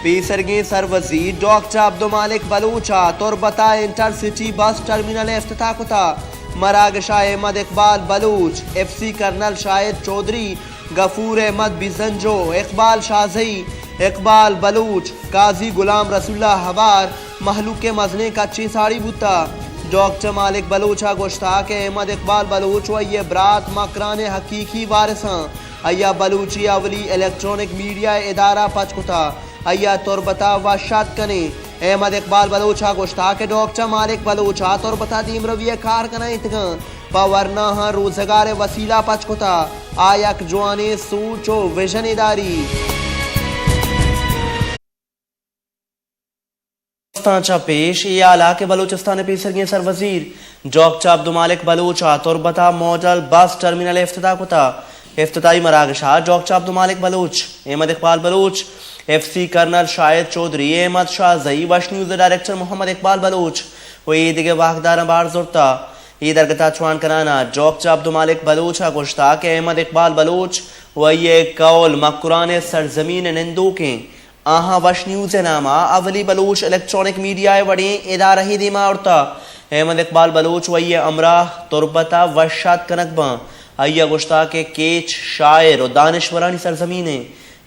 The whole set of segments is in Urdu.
پیسرگی سروزی ڈاکٹر عبدالمالک بلوچا تربتا انٹرسٹی بس ٹرمینل افتتاح کتا مراگ Shah Ahmed Iqbal Baloch F C colonel Shahid Chaudhry Ghafoor Ahmed بیزنجو Iqbal شاہزئی Iqbal Baloch قاضی غلام رسول اللہ ہوار محلوق کے مزنے کا چی ساڑی بوتا ڈاکٹر مالک بلوچا گوشتا کہ احمد اقبال بلوچ و یہ برات مکران حقیقی وارثاں ایا بلوچی اولی الیکٹرونک میڈیا ادارہ پچ کتا ایا تربتا و شاد کنے احمد اقبال بلوچا گوشتا کہ ڈاکٹر مالک بلوچا تربتا دیم رویہ کار کنا اتگاں پاورنا ہاں روزگار وسیلہ پچ کتا آیک جوانے سوچ و ویژن اداری چا پیش یہ آلہ کے بلوچستان پیسرگی سر وزیر ڈاکٹر عبدالمالک بلوچا تربتا ماڈل بس ٹرمینل افتتاح کتا افتتاحی مراگشہ doctor Abdulmalik Baloch Ahmed Iqbal Baloch F C colonel Shahid Chaudhry Ahmed Shahzai Vash news director Muhammad Iqbal Baloch و عید کے واقدار بار زورتا عید ارگتا چوان کنانا ڈاکٹر عبدالمالک بلوچا گوشتا کہ احمد اقبال بلوچ و یہ قول مکران سرزمین نندو کے آہاں وش نیوز نامہ اولی بلوچ الیکٹرونک میڈیا وڑی ادارہ ہی دیما اڑتا احمد اقبال بلوچ و یہ امراہ تربتا وشات کنکباں ایا گوشتا کہ کیچ شاعر و دانشورانی سرزمینے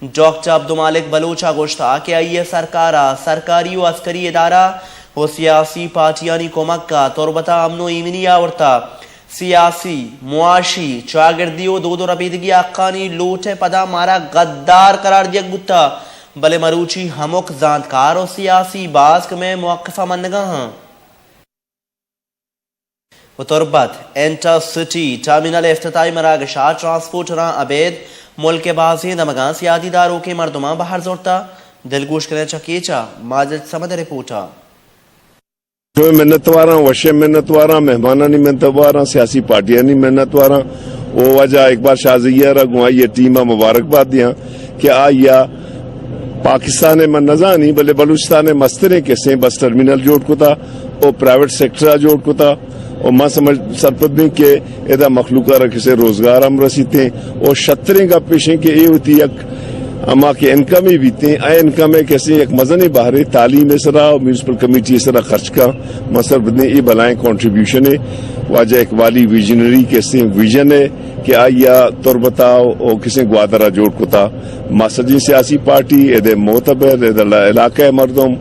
ڈاکٹر عبدالمالک بلوچا گوشتا کہ ایا سرکارا سرکاری و عسکری ادارہ و سیاسی پارٹیانی کمک کا تربتا امن و ایمنی آورتا سیاسی معاشی چاگردی و دودو ربیدگی اقانی لوٹے پدا مارا غدار قرار دیا گتا بلے مروچی ہمک زاندکار و سیاسی بازک میں موقفہ منگا ہاں و تربت انٹر سٹی ٹرمینل افتتاحی مراگشہ ٹرانسپورٹراں عبید ملک کے بازی دمگاں سیادی داروں کے مردماں باہر زورتا دلگوش کرنے چکیچا ماجد سمد رپورٹا محنت واراں وشے محنت واراں مہمانانی محنت واراں سیاسی پارٹیانی محنت واراں وہ وجہ اقبال شاہزیہ را گوائیں یہ ٹیمہ مبارکباد دیاں کہ آیا پاکستان میں نزانی بلے بلوچستان مسترے کیسے بس ٹرمینل جوڑ کتا اور پرائیویٹ سیکٹر جوڑ کتا اور ماں سمجھ سرپدنے کے ایدہ مخلوقہ رکھے روزگار ہم رسیتے اور شتریں کا پیشیں کہ یہ ہوتی یک اما کے انکمی بیتے اے انکم ہے کیسے ایک مزنی باہرے تعلیم اسرا اور میونسپل کمیٹی اسرا خرچ کا مصر بدنے یہ بلائیں کنٹریبیوشن ہے واجہ اقبالی ویژنری کیسے ویژن ہے کہ آئیا تربتا اور کسی گوادرہ جوڑ کتا مسجد سیاسی پارٹی ایدے معتبر ایدے علاقہ مردم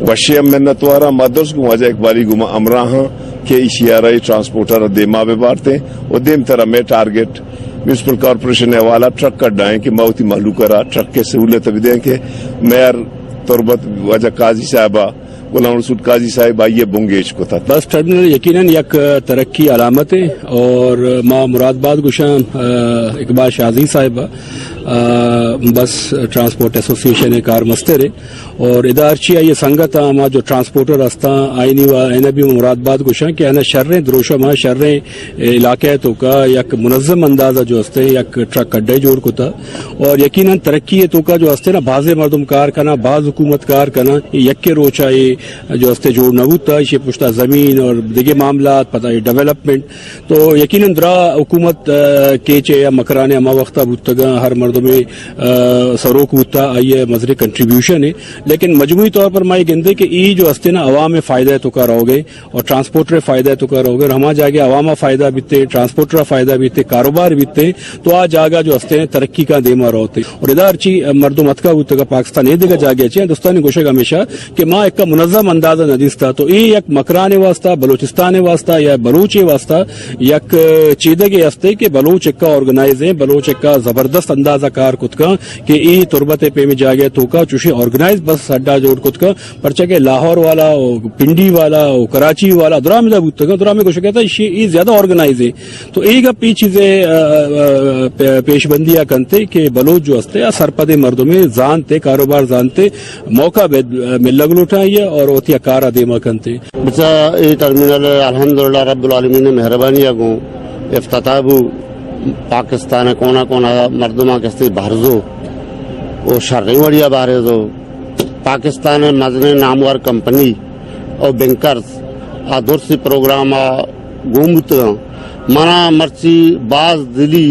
وشیم محنت وارا مدرس کو واجہ اقبالی گما امراہاں کہ اشیارہ ٹرانسپورٹر دیما بے بارتے اور دیم طرح میں ٹارگٹ میونسپل کارپوریشن حوالہ ٹرک کا ڈائیں کہ موتی معلوم کرا ٹرک کے سہولت بھی دیں کہ میئر تربت وجہ قاضی صاحبہ غلام رسول قاضی صاحب آئیے بنگیش کو تھا بس ٹرمینل یقیناً یک ترقی علامت ہے اور ماں مراد باد گشان اقبال شاہزی صاحب بس ٹرانسپورٹ ایسوسیشن کار مستر ہے اور ادارچی یہ سنگت ما جو ٹرانسپورٹر رستہ آئینی و اینا بھی مراد باد گشان کہ انا شریں دروشہ ما شریں علاقہ تو کا یک منظم اندازہ جو ہستے یک ٹرک اڈے جوڑ کو تھا اور یقیناً ترقی تو کا جو ہستے نا بعض مردم کار کنا بعض حکومت کار کنا یک کے روچا جو ہستے جوڑ نبوتا یہ پشتہ زمین اور دیگے معاملات پتہ ڈیولپمنٹ تو یقیناً درا حکومت کیچے یا مکرانے اما وقتہ بودتگا ہر مردم میں سروک بودتا آئیے مذہبی کنٹریبیوشن ہے لیکن مجموعی طور پر میں گندے کہ ای جو ہستے نا عوام میں فائدہ تو کا رہو گے اور ٹرانسپورٹر فائدہ تو کا رہو گے ہما جاگے عوامہ فائدہ بیتے ٹرانسپورٹر فائدہ بیتے کاروبار بیتے تو آ جاگا جو ہستے ترقی کا دیما رہتے اور ادارچی مردم اتکا بودتگا پاکستان یہ دیگا جاگے چاہے ہندوستانی گوشے گا ہمیشہ کہ ماں ایک کا منظم اندازہ ندیس تھا تو یہ یک مکرانے واسطہ بلوچستان واسطہ یا بلوچ واسطہ یک چیدگے ہستے کہ بلوچ ایک کا آرگنائز ہے بلوچ ایک کا زبردست اندازہ کار کت کا کہ ای تربت پہ میں جاگے تو کا چوشی آرگنائز بس اڈا جوڑ کت کا پرچہ کہ لاہور والا پنڈی والا کراچی والا درا میں بودتا گا درا میں کچھ کہتا ہے ای زیادہ آرگنائز ہے تو ای کا پی چیزیں پیش بندیاں کنتے کہ بلوچ جو ہستے سرپد مردوں میں زانتے کاروبار زانتے موقع میں لگ اٹھائیے اور اوتیا کارا دیما کنتے بچا ای ٹرمینل الحمدللہ رب العالمین نے مہربانی اگوں افتتاح پاکستان کونا کونا مردمہ کستی بھرزو او شرعی وڑیا بارزو پاکستان مزن نامور کمپنی اور بینکرز درسی پروگرام گومت منا مرچی باز دلی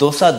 200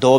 2